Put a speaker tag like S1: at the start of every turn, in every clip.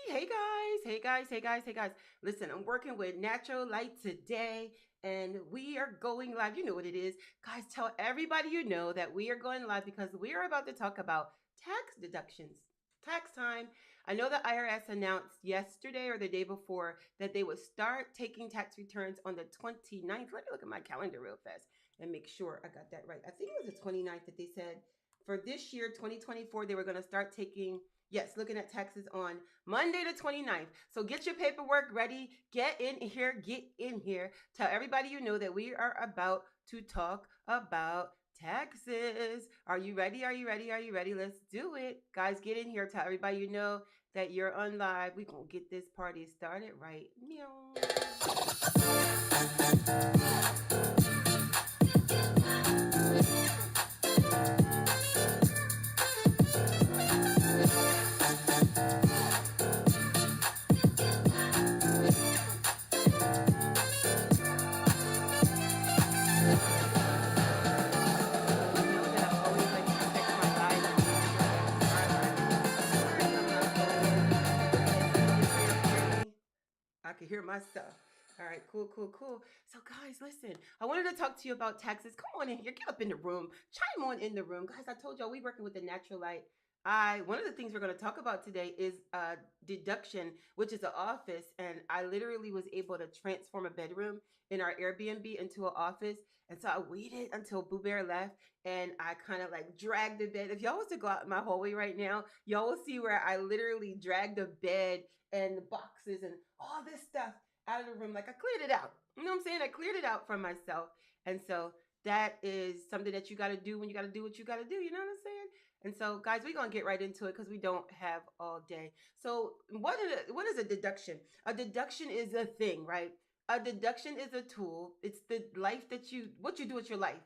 S1: Hey guys. Listen, I'm working with Natural Light today and we are going live. You know what it is. Guys, tell everybody you know that we are going live because we are about to talk about tax deductions. Tax time. I know the IRS announced yesterday or the day before that they would start taking tax returns on the 29th. Let me look at my calendar real fast and make sure I got that right. I think it was the 29th that they said for this year, 2024, they were going to start taking, yes, looking at taxes on Monday the 29th. So get your paperwork ready. Get in here. Get in here. Tell everybody you know that we are about to talk about taxes. Are you ready? Are you ready? Are you ready? Let's do it. Guys, get in here. Tell everybody you know that you're on live. We're going to get this party started right now. You know that I always like to check my live to make sure that we are live. Sorry, I'm not always. Let's see if you hear me. I can hear myself. All right, cool. So, guys, listen. I wanted to talk to you about taxes. Come on in here. Get up in the room. Chime on in the room, guys. I told y'all we working with the natural light. I One of the things we're going to talk about today is deduction, which is an office, and I literally was able to transform a bedroom in our Airbnb into an office. And so I waited until Boo Bear left, and I kind of like dragged the bed. If y'all was to go out in my hallway right now, y'all will see where I literally dragged the bed and the boxes and all this stuff out of the room. Like I cleared it out. You know what I'm saying? I cleared it out for myself. And so that is something that you got to do when you got to do what you got to do. You know what I'm saying? And so, guys, we're going to get right into it because we don't have all day. So, what is a deduction? A deduction is a thing, right? A deduction is a tool. It's the life that what you do with your life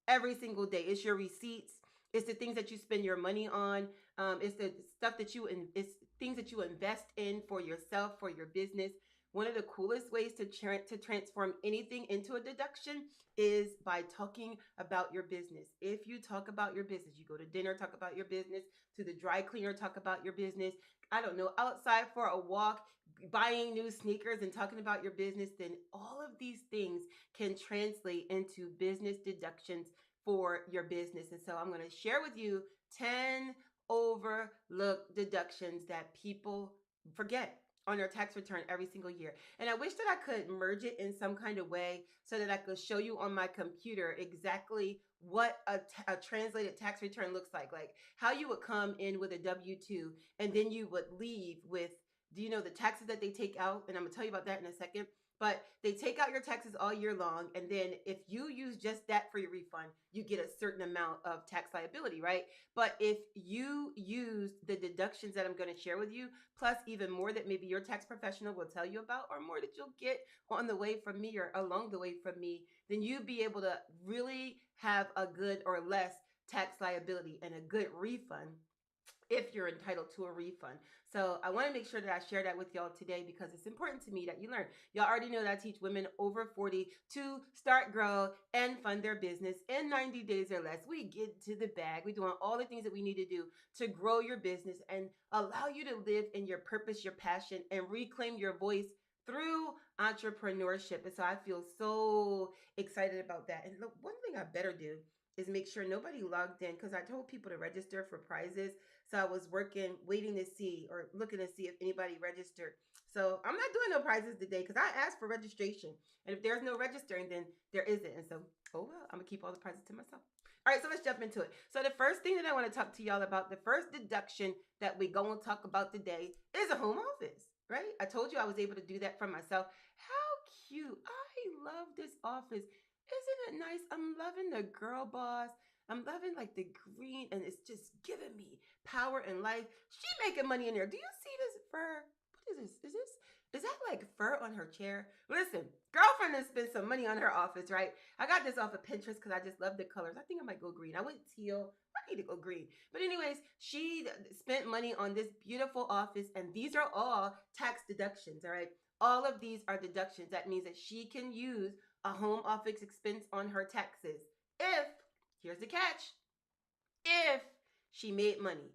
S1: every single day. It's your receipts. It's the things that you spend your money on. It's the stuff that it's things that you invest in for yourself, for your business. One of the coolest ways to transform anything into a deduction is by talking about your business. If you talk about your business, you go to dinner, talk about your business, to the dry cleaner, talk about your business. I don't know, outside for a walk, buying new sneakers and talking about your business, then all of these things can translate into business deductions for your business. And so I'm going to share with you 10 overlooked deductions that people forget on their tax return every single year. And I wish that I could merge it in some kind of way so that I could show you on my computer exactly what a translated tax return looks like how you would come in with a W-2 and then you would leave with, do you know the taxes that they take out? And I'm gonna tell you about that in a second. But they take out your taxes all year long. And then if you use just that for your refund, you get a certain amount of tax liability, right? But if you use the deductions that I'm going to share with you, plus even more that maybe your tax professional will tell you about, or more that you'll get on the way from me or along the way from me, then you'll be able to really have a good or less tax liability and a good refund if you're entitled to a refund. So I want to make sure that I share that with y'all today because it's important to me that you learn. Y'all already know that I teach women over 40 to start, grow, and fund their business in 90 days or less. We get to the bag. We're doing all the things that we need to do to grow your business and allow you to live in your purpose, your passion, and reclaim your voice through entrepreneurship. And so I feel so excited about that. And look, one thing I better do is make sure nobody logged in because I told people to register for prizes. So I was waiting to see or looking to see if anybody registered. So I'm not doing no prizes today because I asked for registration. And if there's no registering, then there isn't. And so, oh well, I'm going to keep all the prizes to myself. All right, so let's jump into it. So the first thing that I want to talk to y'all about, the first deduction that we're going to talk about today is a home office, right? I told you I was able to do that for myself. How cute. I love this office. Isn't it nice? I'm loving the girl boss. I'm loving like the green and it's just giving me power and life. She making money in there. Do you see this fur? What is this? Is that like fur on her chair? Listen, girlfriend has spent some money on her office, right? I got this off of Pinterest because I just love the colors. I think I might go green. I went teal. I need to go green. But anyways, she spent money on this beautiful office and these are all tax deductions, all right? All of these are deductions. That means that she can use a home office expense on her taxes if, here's the catch, if she made money.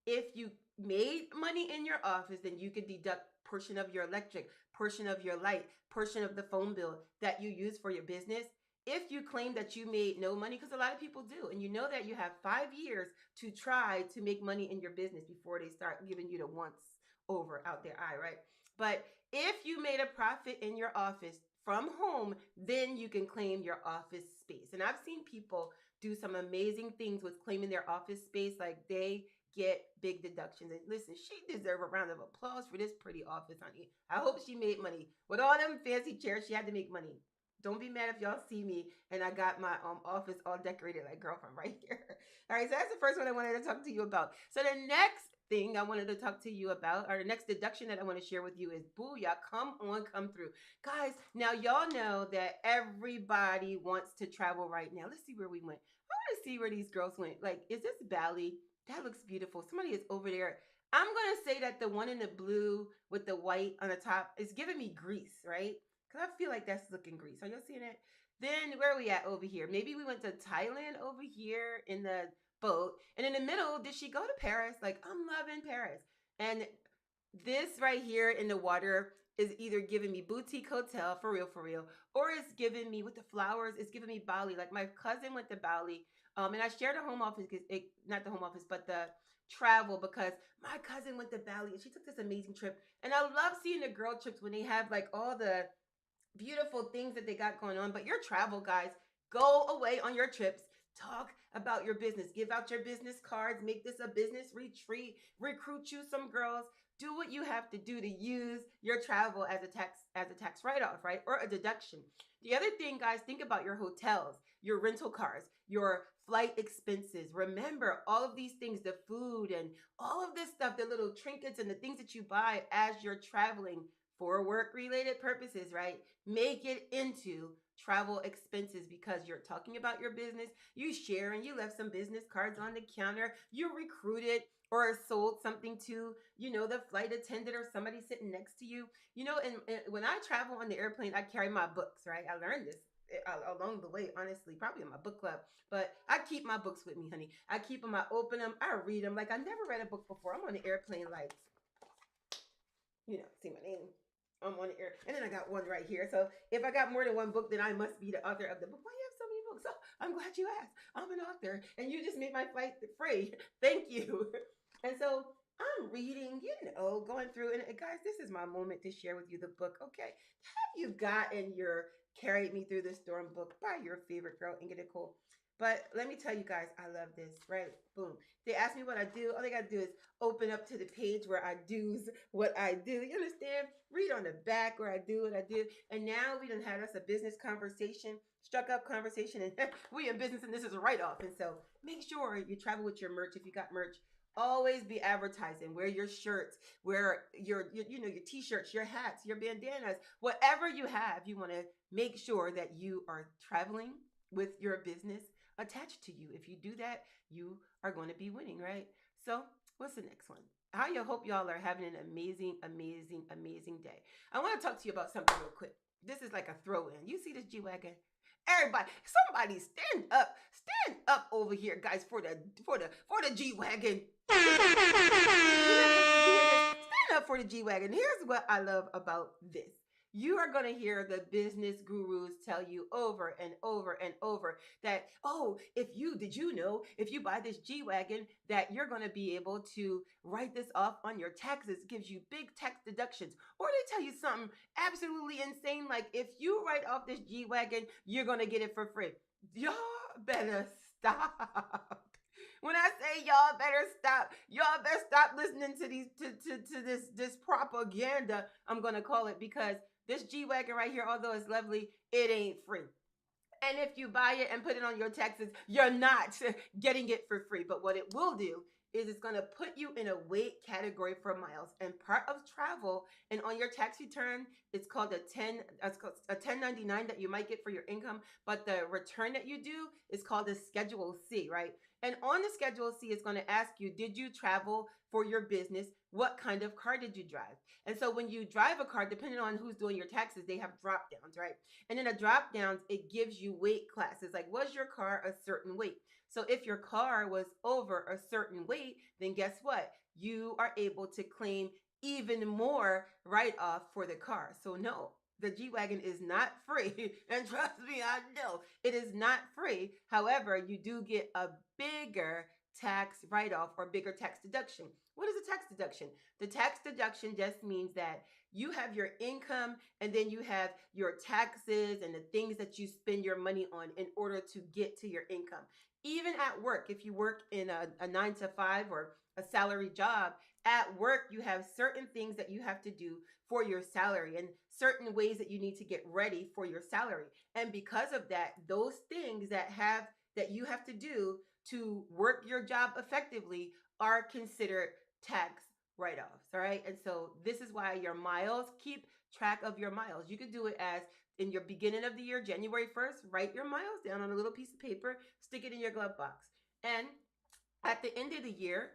S1: If you made money in your office, then you could deduct portion of your electric, portion of your light, portion of the phone bill that you use for your business. If you claim that you made no money, because a lot of people do, and you know that you have 5 years to try to make money in your business before they start giving you the once over out their eye, right? But if you made a profit in your office from home, then you can claim your office space. And I've seen people do some amazing things with claiming their office space, like they get big deductions. And listen, she deserves a round of applause for this pretty office, honey. I hope she made money. With all them fancy chairs, she had to make money. Don't be mad if y'all see me and I got my office all decorated like girlfriend right here. All right, so that's the first one I wanted to talk to you about. So the next thing I wanted to talk to you about, or the next deduction that I want to share with you is booyah, come on, come through. Guys, now y'all know that everybody wants to travel right now. Let's see where we went. I want to see where these girls went. Like, is this Bali? That looks beautiful. Somebody is over there. I'm going to say that the one in the blue with the white on the top is giving me Greece, right? Because I feel like that's looking Greece. Are y'all seeing it? Then where are we at over here? Maybe we went to Thailand over here in the boat. And in the middle, did she go to Paris? Like, I'm loving Paris. And this right here in the water is either giving me boutique hotel, for real, or it's giving me with the flowers, it's giving me Bali. Like my cousin went to Bali. And I shared a home office, not the home office, but the travel, because my cousin went to Bali and she took this amazing trip. And I love seeing the girl trips when they have like all the beautiful things that they got going on. But your travel, guys, go away on your trips. Talk about your business. Give out your business cards. Make this a business retreat. Recruit you some girls. Do what you have to do to use your travel as a tax write-off, right? Or a deduction. The other thing, guys, think about your hotels, your rental cars, your flight expenses. Remember all of these things, the food and all of this stuff, the little trinkets and the things that you buy as you're traveling for work related purposes, right? Make it into travel expenses because you're talking about your business. You share and you left some business cards on the counter. You recruited or sold something to, the flight attendant or somebody sitting next to you. And when I travel on the airplane, I carry my books, right? I learned this along the way, honestly, probably in my book club. But I keep my books with me, honey. I keep them, I open them, I read them. Like I never read a book before. I'm on the airplane, like, see my name. I'm on the air. And then I got one right here. So if I got more than one book, then I must be the author of the book. Why do you have so many books? So I'm glad you asked. I'm an author and you just made my flight free. Thank you. And so I'm reading, going through. And guys, this is my moment to share with you the book. Okay. Have you gotten your Carried Me Through the Storm book by your favorite girl, Inga Nykole? But let me tell you guys, I love this, right? Boom. They ask me what I do. All they got to do is open up to the page where I do's what I do. You understand? Read on the back where I do what I do. And now we done had us a business conversation, struck up conversation, and we in business and this is a write-off. And so make sure you travel with your merch. If you got merch, always be advertising. Wear your shirts, wear your t-shirts, your hats, your bandanas, whatever you have. You want to make sure that you are traveling with your business attached to you. If you do that, you are going to be winning, right? So what's the next one? I hope y'all are having an amazing, amazing, amazing day. I want to talk to you about something real quick. This is like a throw in. You see this G-Wagon? Everybody, somebody stand up over here, guys, for the G-Wagon. Stand up for the G-Wagon. Here's what I love about this. You are going to hear the business gurus tell you over and over and over that, if you buy this G-Wagon, that you're going to be able to write this off on your taxes, gives you big tax deductions. Or they tell you something absolutely insane, like if you write off this G-Wagon, you're going to get it for free. Y'all better stop. When I say y'all better stop listening to these to this propaganda, I'm going to call it, because this G-Wagon right here, although it's lovely, it ain't free. And if you buy it and put it on your taxes, you're not getting it for free. But what it will do is it's going to put you in a weight category for miles. And part of travel, and on your tax return, it's called a 1099 that you might get for your income. But the return that you do is called a Schedule C, right? And on the Schedule C, it's going to ask you, did you travel for your business? What kind of car did you drive? And so when you drive a car, depending on who's doing your taxes, they have drop downs, right? And in the drop downs, it gives you weight classes. Like, was your car a certain weight? So if your car was over a certain weight, then guess what? You are able to claim even more write off for the car. So no, the G Wagon is not free. And trust me, I know it is not free. However, you do get a bigger tax write off or bigger tax deduction. What is a tax deduction? The tax deduction just means that you have your income and then you have your taxes and the things that you spend your money on in order to get to your income. Even at work, if you work in a 9 to 5 or a salary job, at work, you have certain things that you have to do for your salary and certain ways that you need to get ready for your salary. And because of that, those things that you have to do to work your job effectively are considered tax write-offs. All right. And so this is why your miles, keep track of your miles. You could do it as in your beginning of the year, January 1st, write your miles down on a little piece of paper, stick it in your glove box. And at the end of the year,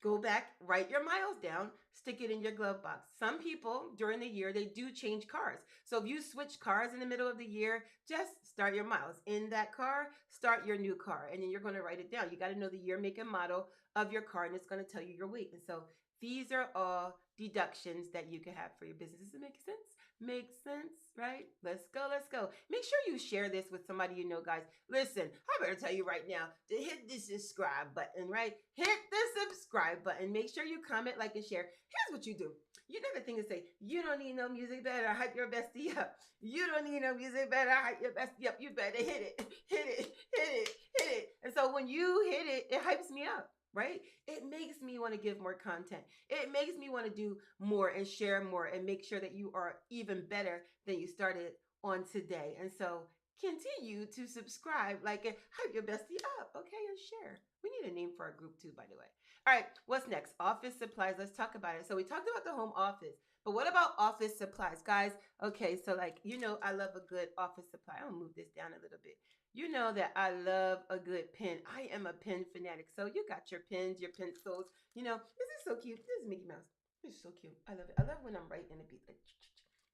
S1: go back, write your miles down, stick it in your glove box. Some people during the year, they do change cars. So if you switch cars in the middle of the year, just start your miles. In that car, start your new car. And then you're going to write it down. You got to know the year, make, and model of your car, and it's going to tell you your weight. And so these are all deductions that you can have for your business. Does it make sense? Makes sense, right? Let's go, let's go. Make sure you share this with somebody you know, guys. Listen, I better tell you right now to hit the subscribe button, right? Hit the subscribe button. Make sure you comment, like, and share. Here's what you do. You know the thing to say, you don't need no music, better hype your bestie up. You don't need no music, better hype your bestie up. You better hit it, hit it, hit it, hit it. And so when you hit it, it hypes me up. Right? It makes me want to give more content. It makes me want to do more and share more and make sure that you are even better than you started on today. And so continue to subscribe, like, and hype your bestie up, okay? And share. We need a name for our group too, by the way. All right, what's next? Office supplies. Let's talk about it. So we talked about the home office, but what about office supplies, guys? Okay, so like, I love a good office supply. I'll move this down a little bit. You know that I love a good pen. I am a pen fanatic. So you got your pens, your pencils. This is so cute. This is Mickey Mouse. This is so cute. I love it. I love when I'm writing a beat like.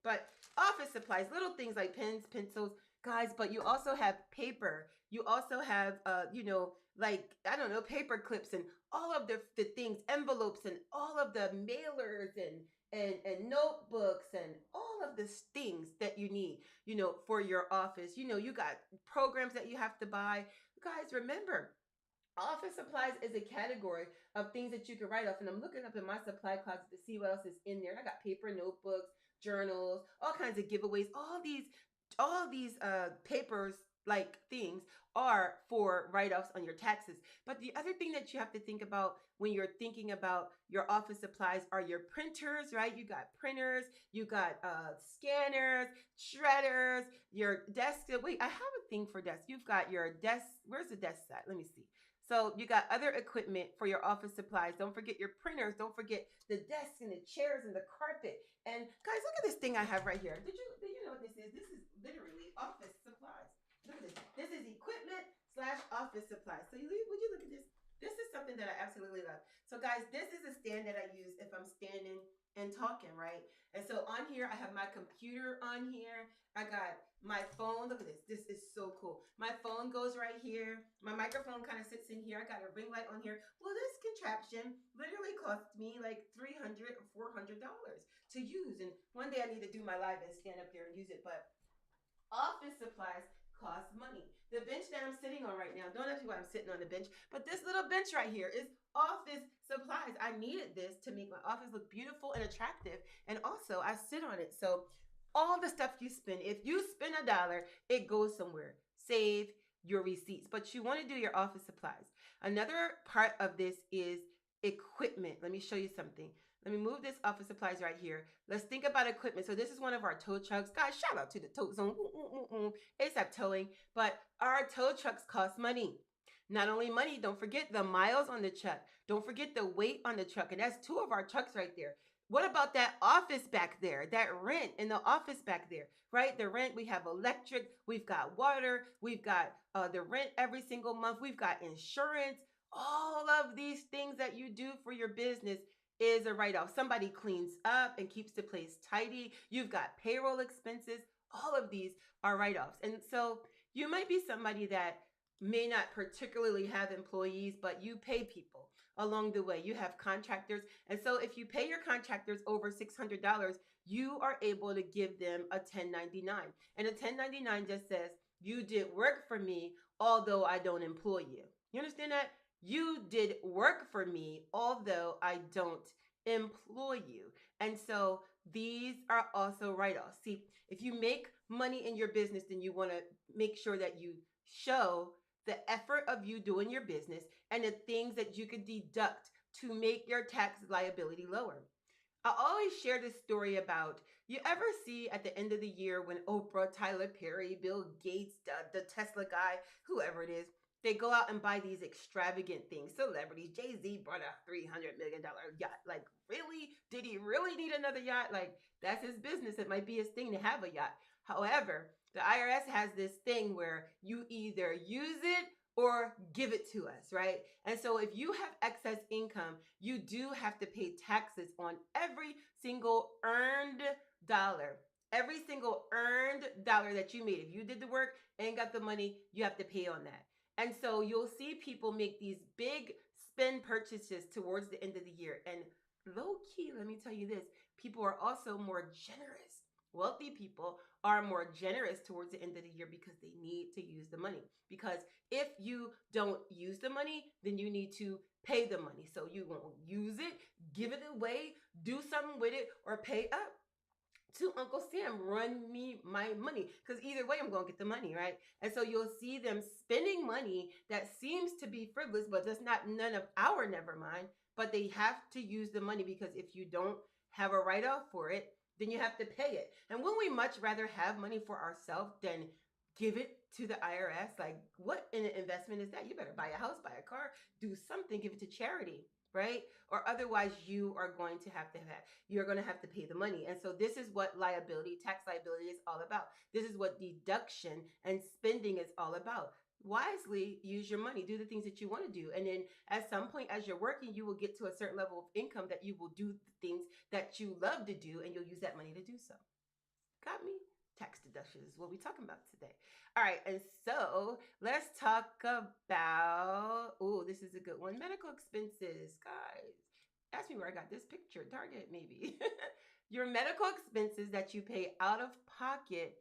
S1: But office supplies, little things like pens, pencils, guys. But you also have paper. You also have, like, I don't know, paper clips and all of the things, envelopes and all of the mailers and notebooks and all of the things that you need, for your office. You got programs that you have to buy. Guys, remember, office supplies is a category of things that you can write off. And I'm looking up in my supply closet to see what else is in there. I got paper, notebooks, journals, all kinds of giveaways. All these papers, like, things are for write-offs on your taxes. But the other thing that you have to think about when you're thinking about your office supplies are your printers, right? You got printers, you got scanners, shredders, your desk. Wait, I have a thing for desk. You've got your desk. Where's the desk at? Let me see. So you got other equipment for your office supplies. Don't forget your printers. Don't forget the desks and the chairs and the carpet. And guys, look at this thing I have right here. Do you know what this is? This is literally office supplies. Look at this. This is equipment/office supplies. So would you look at this? This is something that I absolutely love. So guys, this is a stand that I use if I'm standing and talking, right? And so on here, I have my computer on here. I got my phone. Look at this. This is so cool. My phone goes right here. My microphone kind of sits in here. I got a ring light on here. Well, this contraption literally cost me like $300 or $400 to use. And one day I need to do my live and stand up there and use it. But office supplies cost money. The bench that I'm sitting on right now, don't ask me why I'm sitting on the bench, but this little bench right here is office supplies. I needed this to make my office look beautiful and attractive. And also, I sit on it. So all the stuff you spend, if you spend $1, it goes somewhere. Save your receipts. But you want to do your office supplies. Another part of this is equipment. Let me show you something. Let me move this office supplies right here. Let's think about equipment. So this is one of our tow trucks. Guys, shout out to the tow zone. ASAP towing. But our tow trucks cost money. Not only money, don't forget the miles on the truck. Don't forget the weight on the truck. And that's 2 of our trucks right there. What about that office back there? That rent in the office back there, right? The rent, we have electric, we've got water, we've got the rent every single month. We've got insurance. All of these things that you do for your business is a write off. Somebody cleans up and keeps the place tidy. You've got payroll expenses. All of these are write offs. And so you might be somebody that may not particularly have employees, but you pay people along the way. You have contractors. And so if you pay your contractors over $600, you are able to give them a 1099. And a 1099 just says, you did work for me, although I don't employ you. You understand that? You did work for me, although I don't employ you. And so these are also write offs. See, if you make money in your business, then you want to make sure that you show the effort of you doing your business and the things that you could deduct to make your tax liability lower. I always share this story about, you ever see at the end of the year when Oprah, Tyler Perry, Bill Gates, the Tesla guy, whoever it is, they go out and buy these extravagant things. Celebrities, Jay-Z bought a $300 million yacht. Like, really? Did he really need another yacht? Like, that's his business. It might be his thing to have a yacht. However, the IRS has this thing where you either use it or give it to us, right? And so if you have excess income, you do have to pay taxes on every single earned dollar. Every single earned dollar that you made. If you did the work and got the money, you have to pay on that. And so you'll see people make these big spend purchases towards the end of the year. And low key, let me tell you this, people are also more generous. Wealthy people are more generous towards the end of the year because they need to use the money. Because if you don't use the money, then you need to pay the money. So you won't use it, give it away, do something with it, or pay up to Uncle Sam, run me my money. Because either way, I'm going to get the money, right? And so you'll see them spending money that seems to be frivolous, but that's not none of our never mind. But they have to use the money because if you don't have a write off for it, then you have to pay it. And wouldn't we much rather have money for ourselves than give it to the IRS? Like, what an investment is that? You better buy a house, buy a car, do something, give it to charity, right? Or otherwise you are going to have you're going to have to pay the money. And so this is what tax liability is all about. This is what deduction and spending is all about. Wisely use your money, do the things that you want to do. And then at some point as you're working, you will get to a certain level of income that you will do the things that you love to do, and you'll use that money to do so. Got me? Tax deductions is what we're talking about today. All right, and so let's talk about, oh, this is a good one. Medical expenses. Guys, ask me where I got this picture. Target, maybe. Your medical expenses that you pay out of pocket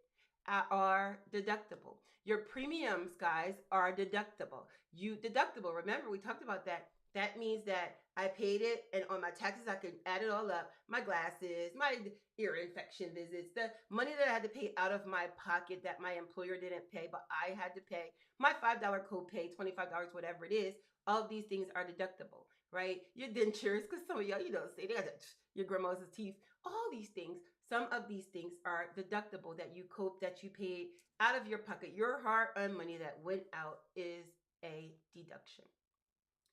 S1: are deductible. Your premiums, guys, are deductible. Remember, we talked about that. That means that I paid it, and on my taxes, I can add it all up. My glasses, my ear infection visits, the money that I had to pay out of my pocket that my employer didn't pay, but I had to pay, my $5 copay, $25, whatever it is. All of these things are deductible, right? Your dentures, because some of y'all, say they got your grandma's teeth. All these things, some of these things are deductible that you paid out of your pocket. Your hard-earned money that went out is a deduction.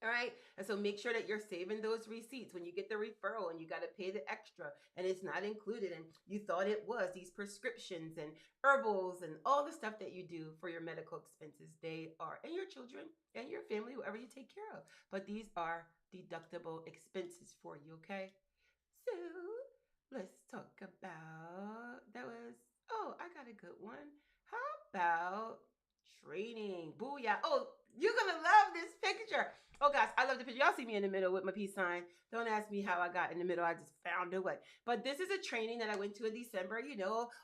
S1: All right. And so make sure that you're saving those receipts when you get the referral and you got to pay the extra and it's not included. And you thought it was these prescriptions and herbals and all the stuff that you do for your medical expenses. They are, and your children and your family, whoever you take care of. But these are deductible expenses for you. Okay. So let's talk about, I got a good one. How about training? Booyah. Oh, you're going to love this picture. Oh gosh, I love the picture. Y'all see me in the middle with my peace sign. Don't ask me how I got in the middle. I just found a way. But this is a training that I went to in December.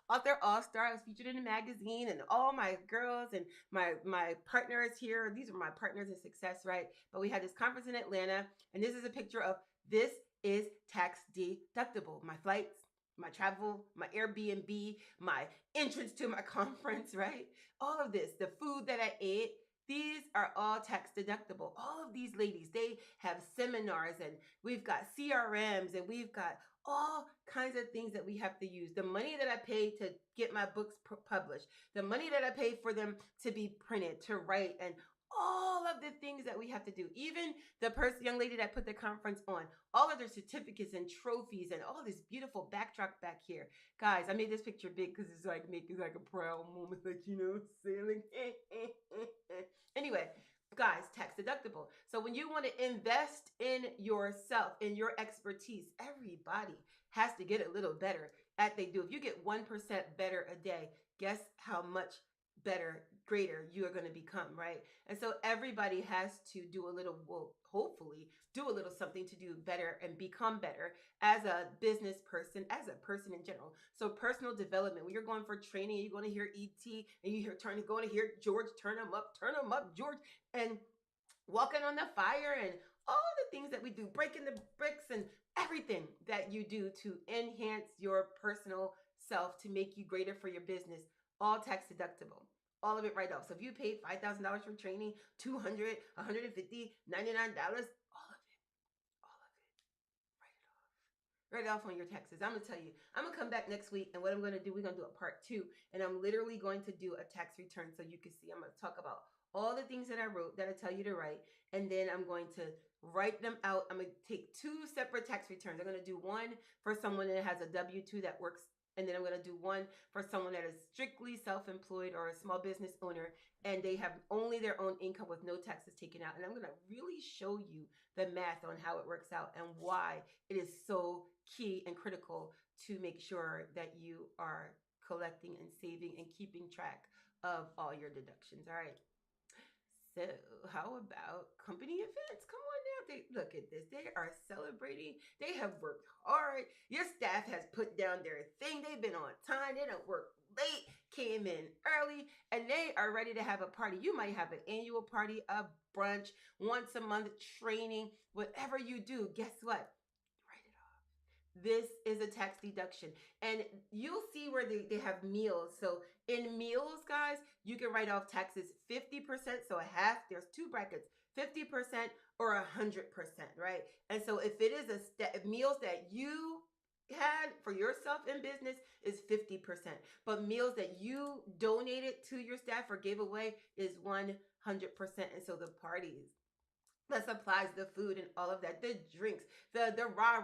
S1: Author All-Star. I was featured in a magazine, and all my girls and my partners here. These are my partners in success, right? But we had this conference in Atlanta, and this is a picture of this is tax deductible. My flights, my travel, my Airbnb, my entrance to my conference, right? All of this, the food that I ate, these are all tax deductible. All of these ladies, they have seminars, and we've got CRMs, and we've got all kinds of things that we have to use. The money that I pay to get my books published, the money that I pay for them to be printed, to write, and all of the things that we have to do. Even the young lady that put the conference on, all of their certificates and trophies and all this beautiful backdrop back here. Guys, I made this picture big because it's like making like a proud moment, like, sailing. Anyway, guys, tax deductible. So when you want to invest in yourself, in your expertise, everybody has to get a little better at they do. If you get 1% better a day, guess how much better, greater you are going to become, right? And so everybody has to do a little, well, hopefully do a little something to do better and become better as a business person, as a person in general. So personal development, when you're going for training, you're going to hear ET and you hear going to hear George, turn them up, George, and walking on the fire and all the things that we do, breaking the bricks and everything that you do to enhance your personal self to make you greater for your business, all tax deductible. All of it right off. So if you paid $5,000 for training, $200, $150, $99, right off on your taxes. I'm going to tell you, I'm going to come back next week, and what I'm going to do, we're going to do a part 2, and I'm literally going to do a tax return so you can see. I'm going to talk about all the things that I wrote that I tell you to write, and then I'm going to write them out. I'm going to take 2 separate tax returns. I'm going to do one for someone that has a W-2 that works, and then I'm going to do one for someone that is strictly self-employed or a small business owner, and they have only their own income with no taxes taken out. And I'm going to really show you the math on how it works out and why it is so key and critical to make sure that you are collecting and saving and keeping track of all your deductions. All right. So how about company events? Come on now. Look at this. They are celebrating. They have worked hard. Your staff has put down their thing. They've been on time. They don't work late, came in early, and they are ready to have a party. You might have an annual party, a brunch, once a month training, whatever you do. Guess what? This is a tax deduction. And you'll see where they have meals. So in meals, guys, you can write off taxes 50%. So a half, there's 2 brackets, 50% or 100%, right? And so if it is meals that you had for yourself in business is 50%. But meals that you donated to your staff or gave away is 100%. And so the parties, the supplies, the food, and all of that, the drinks, the rah,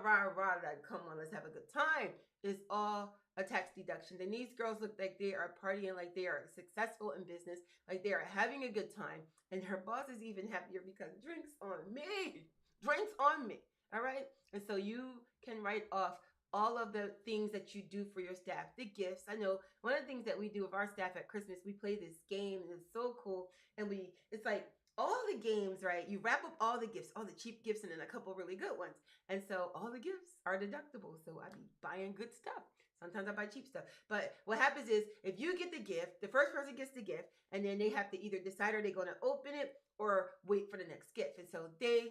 S1: that come on, let's have a good time, is all a tax deduction. And these girls look like they are partying, like they are successful in business, like they are having a good time. And her boss is even happier because drinks on me. Drinks on me. All right. And so you can write off all of the things that you do for your staff, the gifts. I know one of the things that we do with our staff at Christmas, we play this game and it's so cool. And it's like, all the games, right? You wrap up all the gifts, all the cheap gifts, and then a couple really good ones. And so all the gifts are deductible. So I be buying good stuff. Sometimes I buy cheap stuff. But what happens is if you get the gift, the first person gets the gift, and then they have to either decide are they going to open it or wait for the next gift. And so they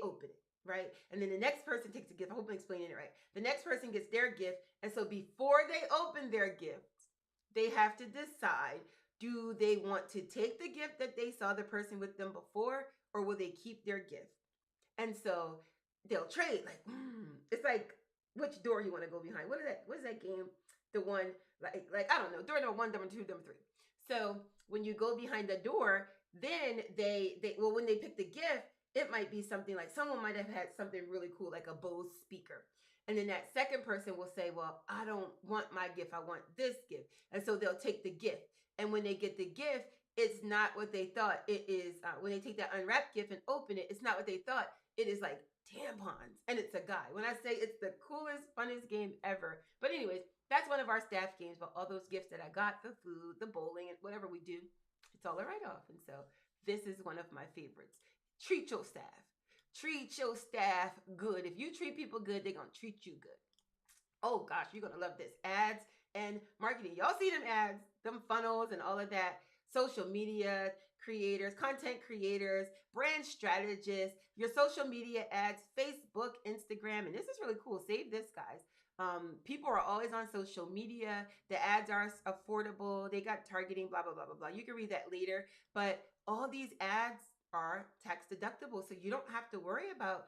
S1: open it, right? And then the next person takes the gift. I hope I'm explaining it right. The next person gets their gift. And so before they open their gift, they have to decide, do they want to take the gift that they saw the person with them before, or will they keep their gift? And so they'll trade. It's like which door you want to go behind. What is that game? The one like I don't know. Door number 1, number 2, number 3. So when you go behind the door, then when they pick the gift, it might be something like someone might have had something really cool, like a Bose speaker. And then that second person will say, well, I don't want my gift. I want this gift. And so they'll take the gift. And when they get the gift, it's not what they thought it is. When they take that unwrapped gift and open it, it's not what they thought. It is like tampons. And it's a guy. When I say it's the coolest, funnest game ever. But anyways, that's one of our staff games. But all those gifts that I got, the food, the bowling, and whatever we do, it's all a write-off. And so this is one of my favorites. Treat your staff. Treat your staff good. If you treat people good, they're going to treat you good. Oh gosh, you're going to love this. Ads and marketing. Y'all see them ads, them funnels and all of that. Social media creators, content creators, brand strategists, your social media ads, Facebook, Instagram. And this is really cool. Save this, guys. People are always on social media. The ads are affordable. They got targeting, blah, blah, blah, blah, blah. You can read that later. But all these ads are tax deductible. So you don't have to worry about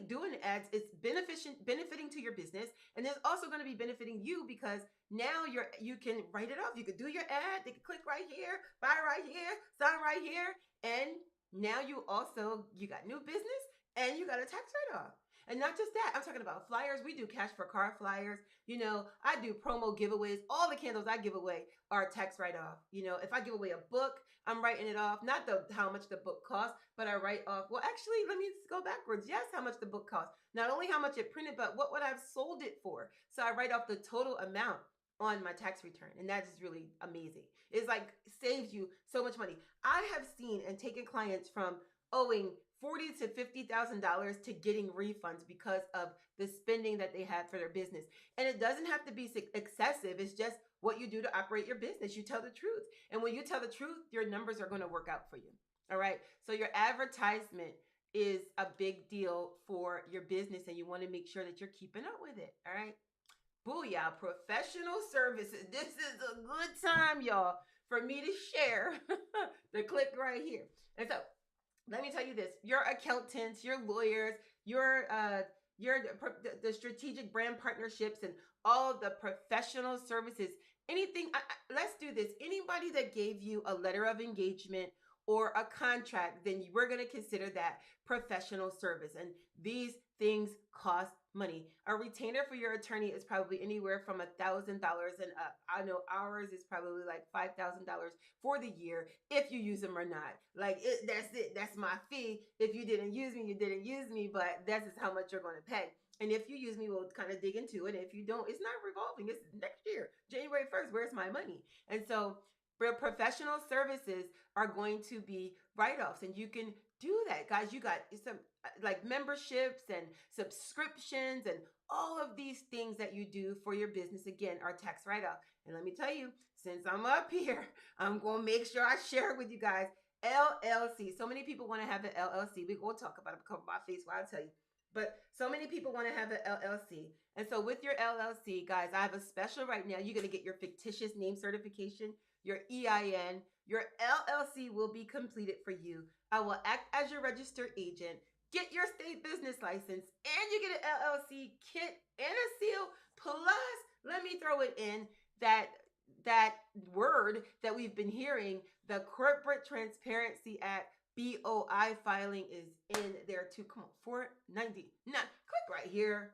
S1: doing ads. It's benefiting to your business. And it's also going to be benefiting you because now you can write it off. You could do your ad. They can click right here, buy right here, sign right here. And now you got new business and you got a tax write-off. And not just that, I'm talking about flyers. We do cash for car flyers. I do promo giveaways. All the candles I give away are tax write off. If I give away a book, I'm writing it off. Not how much the book costs, but I write off. Well, actually, let me go backwards. Yes, how much the book costs. Not only how much it printed, but what would I've sold it for. So I write off the total amount on my tax return. And that is really amazing. It's like saves you so much money. I have seen and taken clients from owing $40,000 to $50,000 to getting refunds because of the spending that they had for their business. And it doesn't have to be excessive. It's just what you do to operate your business. You tell the truth. And when you tell the truth, your numbers are going to work out for you. All right. So your advertisement is a big deal for your business, and you want to make sure that you're keeping up with it. All right. Booyah, professional services. This is a good time, y'all, for me to share the click right here. And so let me tell you this, your accountants, your lawyers, the strategic brand partnerships and all the professional services, anything, let's do this. Anybody that gave you a letter of engagement or a contract, then we're going to consider that professional service. And these things cost money. A retainer for your attorney is probably anywhere from $1,000 and up. I know ours is probably like $5,000 for the year if you use them or not. That's it. That's my fee. If you didn't use me, you didn't use me, but that's just how much you're going to pay. And if you use me, we'll kind of dig into it. If you don't, it's not revolving. It's next year, January 1st. Where's my money? And so professional services are going to be write-offs, and you can do that, guys. You got some like memberships and subscriptions and all of these things that you do for your business, again, are tax write-off. And let me tell you, since I'm up here, I'm going to make sure I share it with you guys. LLC. So many people want to have an LLC. We're going to talk about it, cover my face while I tell you. But so many people want to have an LLC. And so with your LLC, guys, I have a special right now. You're going to get your fictitious name certification, your EIN. Your LLC will be completed for you. I will act as your registered agent, get your state business license, and you get an LLC kit and a seal. Plus, let me throw it in that word that we've been hearing, the Corporate Transparency Act, BOI filing is in there too. Come on, $4.99. Click right here.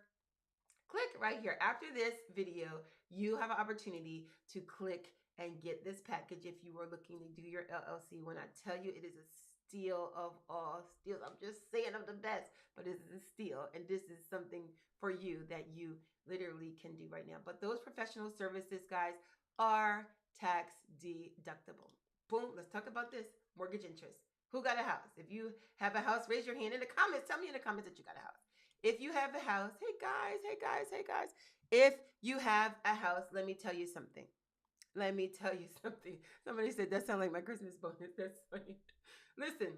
S1: Click right here. After this video, you have an opportunity to click and get this package if you were looking to do your LLC. When I tell you it is a steal of all steals, I'm just saying I'm the best, but this is a steal. And this is something for you that you literally can do right now. But those professional services, guys, are tax deductible. Boom, let's talk about this. Mortgage interest. Who got a house? If you have a house, raise your hand in the comments. Tell me in the comments that you got a house. If you have a house, hey guys. If you have a house, let me tell you something. Somebody said, that sounds like my Christmas bonus. That's funny. Listen,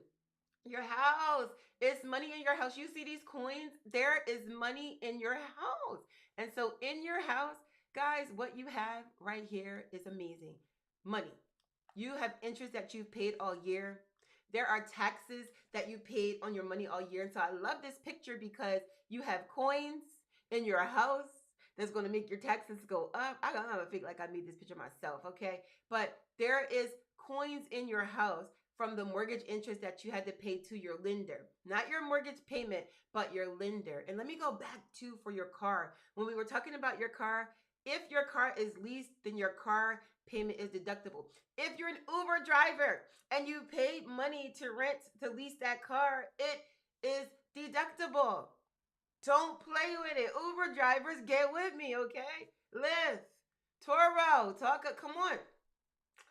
S1: your house, it's money in your house. You see these coins? There is money in your house. And so in your house, guys, what you have right here is amazing. Money. You have interest that you've paid all year. There are taxes that you paid on your money all year. And so I love this picture because you have coins in your house that's going to make your taxes go up. I don't feel like I made this picture myself, okay? But there is coins in your house from the mortgage interest that you had to pay to your lender. Not your mortgage payment, but your lender. And let me go back to for your car. When we were talking about your car, if your car is leased, then your car payment is deductible. If you're an Uber driver and you paid money to lease that car, it is deductible. Don't play with it. Uber drivers, get with me, okay? Lyft, Toro, come on.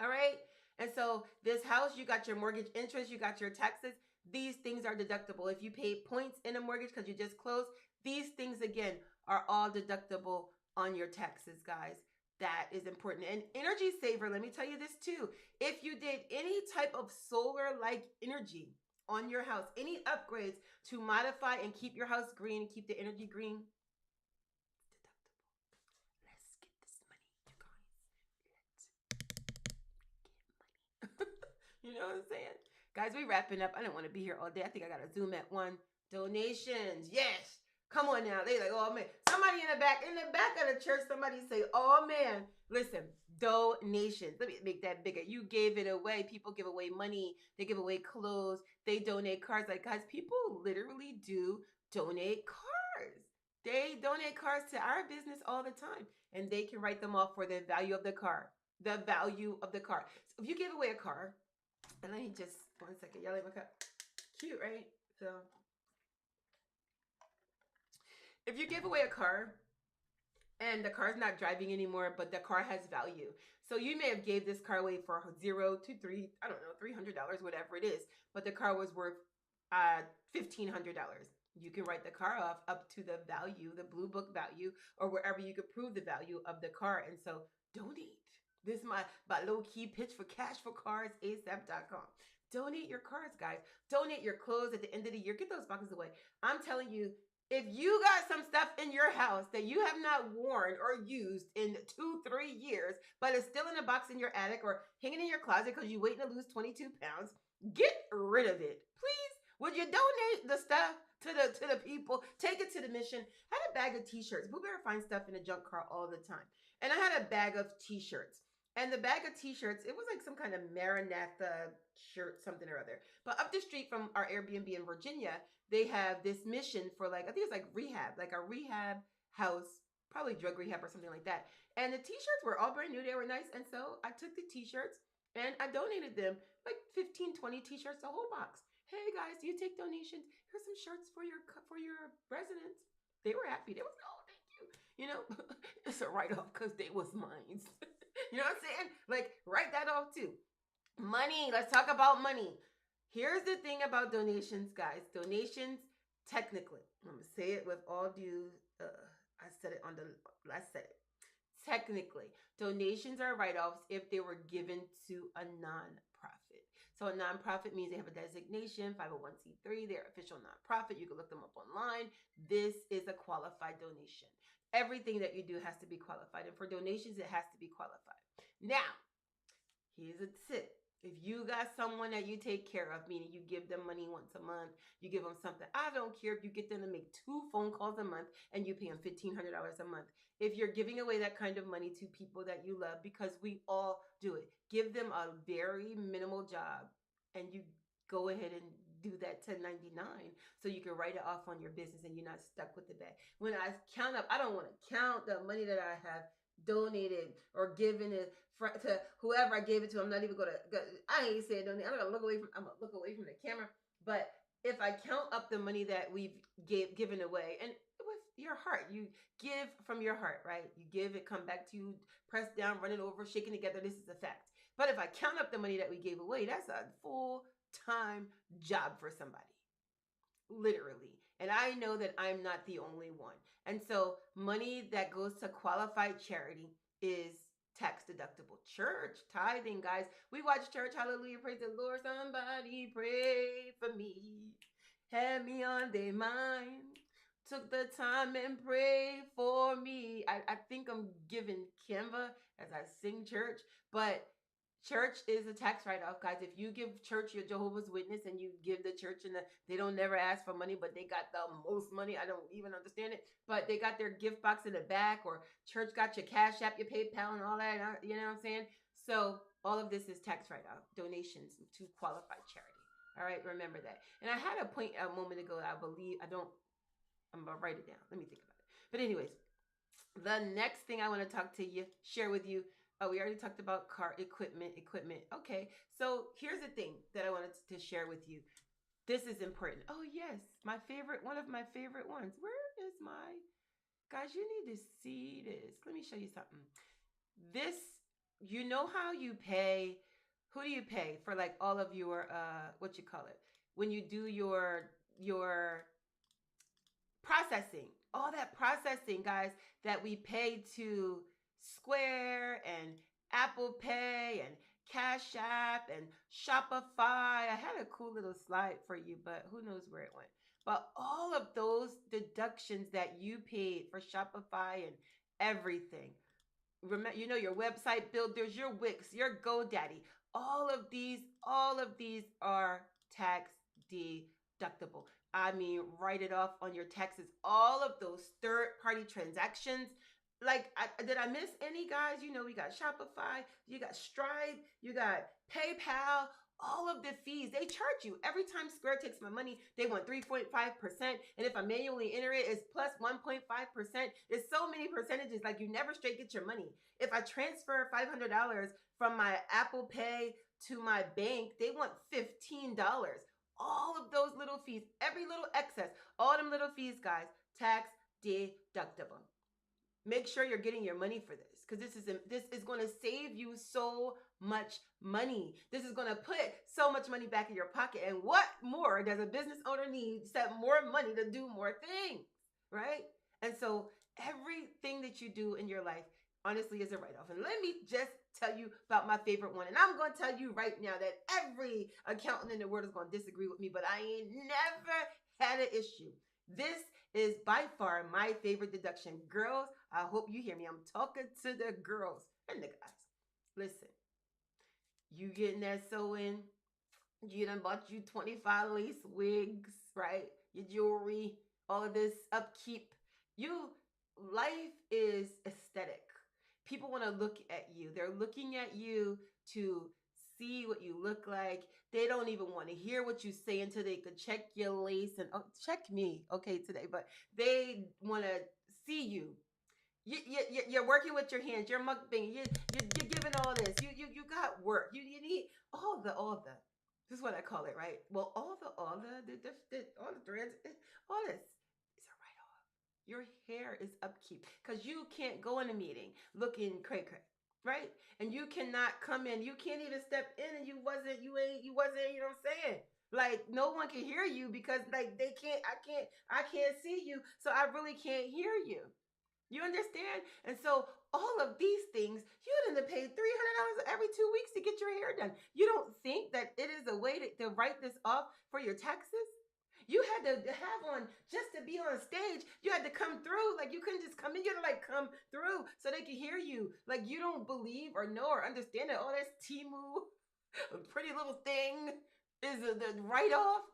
S1: All right? And so this house, you got your mortgage interest, you got your taxes. These things are deductible. If you paid points in a mortgage because you just closed, these things, again, are all deductible on your taxes, guys. That is important. And energy saver, let me tell you this too. If you did any type of solar-like energy on your house, any upgrades to modify and keep your house green, keep the energy green, deductible. Let's get this money, you guys. Let's get money. You know what I'm saying? Guys, we wrapping up. I don't want to be here all day. I think I got to zoom at one. Donations. Yes. Come on now. They like, oh man. Somebody in the back of the church, somebody say, oh man. Listen, donations. Let me make that bigger. You gave it away. People give away money. They give away clothes. They donate cards. Like, guys, people literally do donate cards. They donate cars to our business all the time, and they can write them off for the value of the car. The value of the car. So if you give away a car, and let me just 1 second, y'all like my cup? Cute, right? So if you give away a car and the car's not driving anymore, but the car has value. So you may have gave this car away for 0 to 3, I don't know, $300, whatever it is, but the car was worth $1,500. You can write the car off up to the value, the blue book value, or wherever you could prove the value of the car. And so donate. This is my low key pitch for cash for cars asap.com. Donate your cars, guys. Donate your clothes at the end of the year. Get those boxes away. I'm telling you, if you got some stuff in your house that you have not worn or used in 2, 3 years, but it's still in a box in your attic or hanging in your closet because you're waiting to lose 22 pounds, get rid of it. Please, would you donate the stuff to the people? Take it to the mission. I had a bag of t-shirts. Boo Bear finds stuff in a junk car all the time. And I had a bag of t-shirts. And the bag of t-shirts, it was like some kind of Maranatha shirt, something or other. But up the street from our Airbnb in Virginia, they have this mission for like, I think it's like rehab, like a rehab house, probably drug rehab or something like that. And the t-shirts were all brand new. They were nice. And so I took the t-shirts and I donated them, like 15, 20 t-shirts, a whole box. Hey guys, do you take donations? Here's some shirts for your residents. They were happy. They was, oh, thank you. You know, it's a write-off because they was mine. You know what I'm saying? Like, write that off too. Money. Let's talk about money. Here's the thing about donations, guys. Donations, technically, I'm gonna say it with all due. I said it on the. I said it. Technically, donations are write-offs if they were given to a nonprofit. So a nonprofit means they have a designation, 501c3. They're official nonprofit. You can look them up online. This is a qualified donation. Everything that you do has to be qualified, and for donations, it has to be qualified. Now, here's a tip. If you got someone that you take care of, meaning you give them money once a month, you give them something. I don't care if you get them to make 2 phone calls a month and you pay them $1,500 a month. If you're giving away that kind of money to people that you love, because we all do it, give them a very minimal job and you go ahead and do that 1099 so you can write it off on your business and you're not stuck with the bag. When I count up, I don't want to count the money that I have donated or given it to whoever I gave it to. I'm not even gonna. I ain't saying donate. I'm gonna look away from. I'm gonna look away from the camera. But if I count up the money that we've given away, and with your heart, you give from your heart, right? You give it, come back to you, press down, run it over, shaking together. This is a fact. But if I count up the money that we gave away, that's a full-time job for somebody, literally. And I know that I'm not the only one. And so money that goes to qualified charity is tax deductible. Church, tithing, guys. We watch church, hallelujah, praise the Lord. Somebody pray for me. Had me on their mind. Took the time and prayed for me. I think I'm giving Canva as I sing church, but church is a tax write-off, guys. If you give church your Jehovah's Witness and you give the church and they don't never ask for money, but they got the most money. I don't even understand it, but they got their gift box in the back, or church got your Cash App, your PayPal, and all that. You know what I'm saying? So all of this is tax write-off, donations to qualified charity. All right, remember that. And I had a point a moment ago. I believe I don't. I'm gonna write it down. Let me think about it. But anyways, the next thing I want to talk to you, share with you. Oh, we already talked about car equipment. Okay. So here's the thing that I wanted to share with you. This is important. Oh, yes. One of my favorite ones. Where is my, guys, you need to see this. Let me show you something. This, you know how you pay, who do you pay for like all of your, what you call it? When you do your processing, all that processing, guys, that we pay to Square and Apple Pay and Cash App and Shopify. I had a cool little slide for you, but who knows where it went. But all of those deductions that you paid for Shopify and everything. Remember, you know, your website builders, your Wix, your GoDaddy, all of these are tax deductible. I mean, write it off on your taxes. All of those third-party transactions. Like, did I miss any, guys? You know, we got Shopify, you got Stripe, you got PayPal. all of the fees they charge you. Every time Square takes my money, they want 3.5%. And if I manually enter it, it's plus 1.5%. There's so many percentages. Like, you never straight get your money. If I transfer $500 from my Apple Pay to my bank, they want $15. All of those little fees, every little excess, all them little fees, guys, tax deductible. Make sure you're getting your money for this, because this is going to save you so much money. This is going to put so much money back in your pocket. And what more does a business owner need except more money to do more things, right? And so everything that you do in your life, honestly, is a write-off. And let me just tell you about my favorite one. And I'm going to tell you right now that every accountant in the world is going to disagree with me, but I ain't never had an issue. This is by far my favorite deduction. Girls, I hope you hear me. I'm talking to the girls and the guys. Listen, you getting that sew-in, you done bought you 25 lace wigs, right? Your jewelry, all of this upkeep. Life is aesthetic. People want to look at you. They're looking at you to see what you look like. They don't even want to hear what you say until they could check your lace and check me, okay, today. But they want to see you. You're working with your hands. You're mukbang. You're giving all this. You got work. You need all the. This is what I call it, right? Well, all the threads, all this is a write off. Your hair is upkeep, because you can't go in a meeting looking cray cray, right? And you cannot come in. You can't even step in, and you wasn't. You wasn't. You know what I'm saying? Like, no one can hear you because, like, they can't. I can't see you, so I really can't hear you. You understand? And so all of these things, you didn't pay $300 every 2 weeks to get your hair done. You don't think that it is a way to write this off for your taxes? You had to have on, just to be on stage, you had to come through. Like, you couldn't just come in. You had to, like, come through so they could hear you. Like, you don't believe or know or understand that all this Timu, a pretty little thing, is the write-off,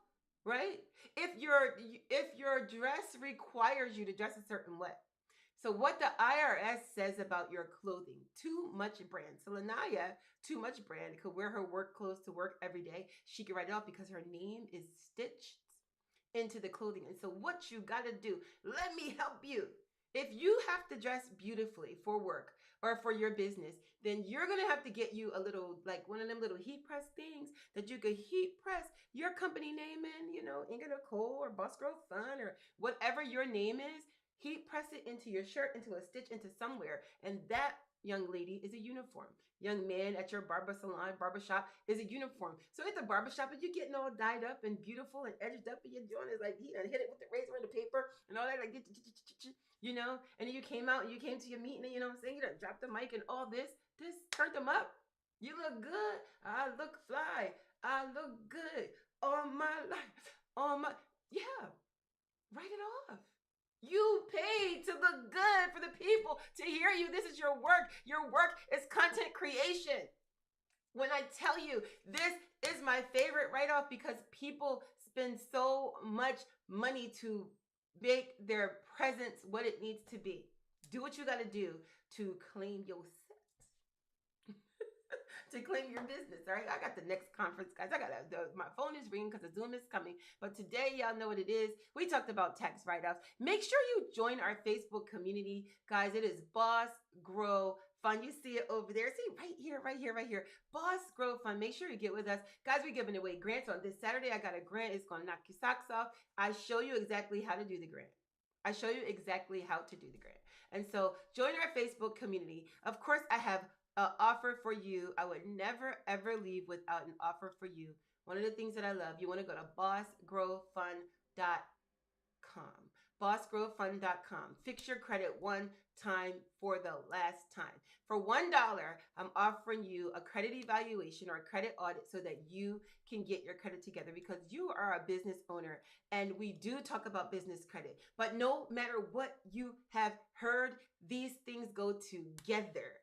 S1: right? If your dress requires you to dress a certain way. So what the IRS says about your clothing, Too Much Brand. So Lanaya, Too Much Brand, could wear her work clothes to work every day. She could write it off because her name is stitched into the clothing. And so what you got to do, let me help you. If you have to dress beautifully for work or for your business, then you're going to have to get you a little, like one of them little heat press things that you could heat press your company name in, Inga Nykole or Boss Girl Fun or whatever your name is. Heat press it into your shirt, into a stitch, into somewhere. And that, young lady, is a uniform. Young man at your barber salon, barbershop is a uniform. So at the barbershop, and you're getting all dyed up and beautiful and edged up, and you're doing it like, he done hit it with the razor and the paper and all that, like, and then you came out and you came to your meeting, and you know what I'm saying? You done dropped the mic and all this turned them up. You look good. I look fly. I look good. All my life. Yeah, write it off. You paid to look good for the people to hear you. This is your work. Your work is content creation. When I tell you, this is my favorite write-off because people spend so much money to make their presence what it needs to be. Do what you got to do to claim your to claim your business. All right, I got the next conference, guys. My phone is ringing because the Zoom is coming. But today, y'all know what it is. We talked about tax write-offs. Make sure you join our Facebook community, guys. It is Boss Grow Fun. You see it over there. See, right here. Boss Grow Fun. Make sure you get with us, guys. We're giving away grants on this Saturday. I got a grant. It's gonna knock your socks off. I show you exactly how to do the grant. And so join our Facebook community. Of course, I have an offer for you. I would never, ever leave without an offer for you. One of the things that I love, you want to go to bossgrowfun.com. Bossgrowfun.com. Fix your credit one time for the last time. For $1, I'm offering you a credit evaluation or a credit audit so that you can get your credit together, because you are a business owner and we do talk about business credit. But no matter what you have heard, these things go together.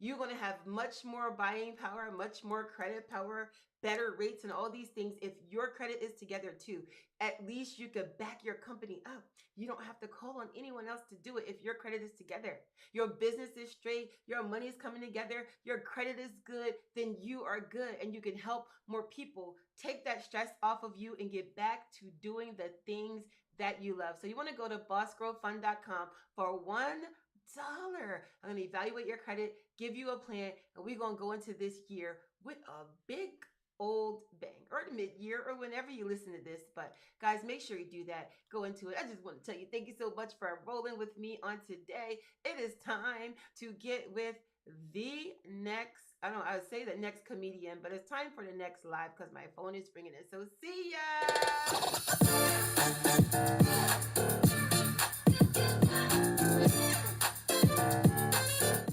S1: You're going to have much more buying power, much more credit power, better rates, and all these things if your credit is together too. At least you could back your company up. You don't have to call on anyone else to do it if your credit is together. Your business is straight, your money is coming together, your credit is good, then you are good and you can help more people. Take that stress off of you and get back to doing the things that you love. So you want to go to bossgrowfund.com for $1. I'm going to evaluate your credit, give you a plan, and we're going to go into this year with a big old bang, or mid-year, or whenever you listen to this. But guys, make sure you do that. Go into it. I just want to tell you, thank you so much for rolling with me on today. It is time to get with the next, I don't know, I would say the next comedian, but it's time for the next live because my phone is ringing it. So see ya.